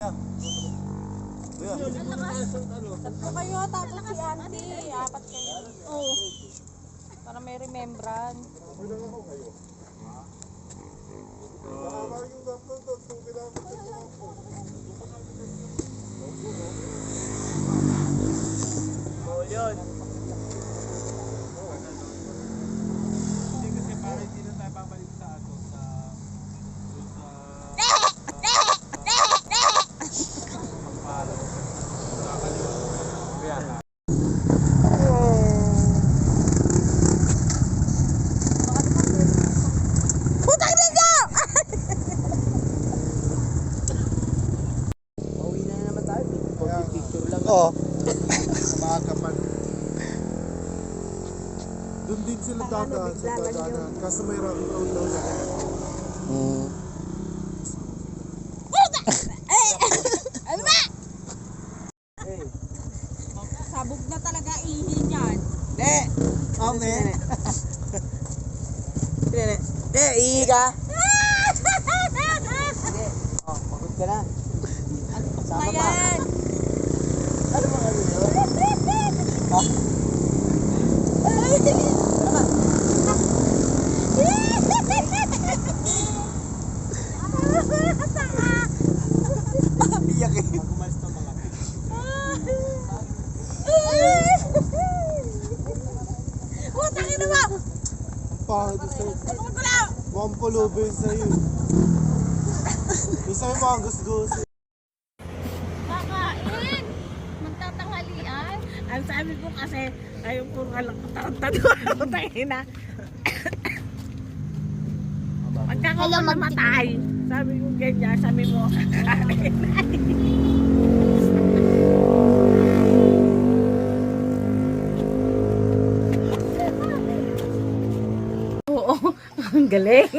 Tatlo kayo, tapos si auntie, apat kayo. Oo. Para may remembrance. Oh, yun. Hindi kasi parang hindi na tayo babalik sa ato sa Putang ina! Pauwi na naman tayo. Picture lang. Oo. Maaga pa. Doon din sila dadaan sa dadaanan. Kaso may rock road daw sa Ano ba? Sabog na talaga ihi niyan. De! Ame! De, ihi ka! De, oh, pagod ka na. Sama pa. Ayan. Ano mga ano yun? Oh. Iyak eh. Umalis na mga Putang ina mo! pangit sa'yo. Tungkol ko lang! Mukhang pulubi sa'yo. Isa yung mga gusto-gusto. Kakain! Magtatanghalian! Ang sabi ko kasi, ayaw po nga lang tarantado. Tayo na. Pagka ko namatay, sabi ko ganyan, sabi mo, kakain. Oo, ang galing.